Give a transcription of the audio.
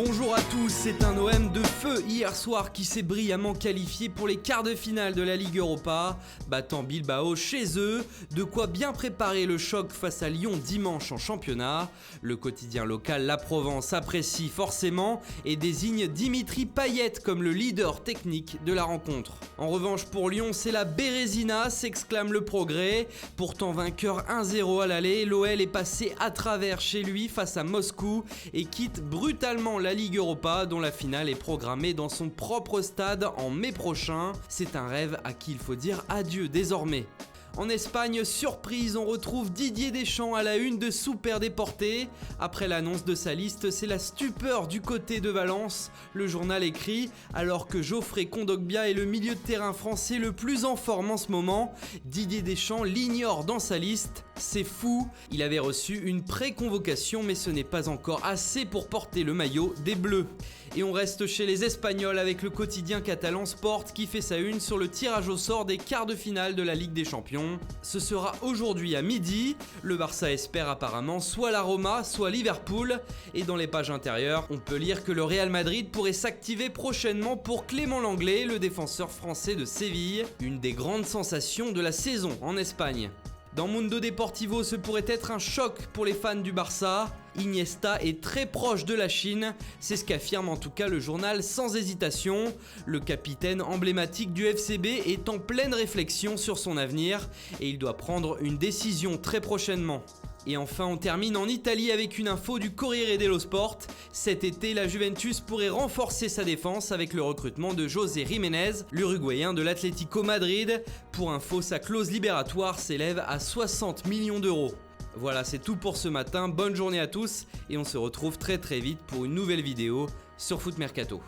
Bonjour à tous, c'est un OM de feu hier soir qui s'est brillamment qualifié pour les quarts de finale de la Ligue Europa, battant Bilbao chez eux, de quoi bien préparer le choc face à Lyon dimanche en championnat. Le quotidien local La Provence apprécie forcément et désigne Dimitri Payet comme le leader technique de la rencontre. En revanche pour Lyon, c'est la Bérésina, s'exclame le Progrès. Pourtant vainqueur 1-0 à l'aller, l'OL est passé à travers chez lui face à Moscou et quitte brutalement la Ligue Europa dont la finale est programmée dans son propre stade en mai prochain. C'est un rêve à qui il faut dire adieu désormais. En Espagne, surprise, on retrouve Didier Deschamps à la une de Super Deporte. Après l'annonce de sa liste, c'est la stupeur du côté de Valence. Le journal écrit « Alors que Geoffrey Kondogbia est le milieu de terrain français le plus en forme en ce moment, Didier Deschamps l'ignore dans sa liste. C'est fou, il avait reçu une pré-convocation mais ce n'est pas encore assez pour porter le maillot des Bleus. » Et on reste chez les Espagnols avec le quotidien catalan Sport qui fait sa une sur le tirage au sort des quarts de finale de la Ligue des Champions. Ce sera aujourd'hui à midi. Le Barça espère apparemment soit la Roma, soit Liverpool. Et dans les pages intérieures, on peut lire que le Real Madrid pourrait s'activer prochainement pour Clément Lenglet, le défenseur français de Séville, une des grandes sensations de la saison en Espagne. Dans Mundo Deportivo, ce pourrait être un choc pour les fans du Barça. Iniesta est très proche de la Chine, c'est ce qu'affirme en tout cas le journal sans hésitation. Le capitaine emblématique du FCB est en pleine réflexion sur son avenir et il doit prendre une décision très prochainement. Et enfin, on termine en Italie avec une info du Corriere dello Sport. Cet été, la Juventus pourrait renforcer sa défense avec le recrutement de José Jiménez, l'Uruguayen de l'Atlético Madrid. Pour info, sa clause libératoire s'élève à 60 millions d'euros. Voilà, c'est tout pour ce matin. Bonne journée à tous et on se retrouve très vite pour une nouvelle vidéo sur Foot Mercato.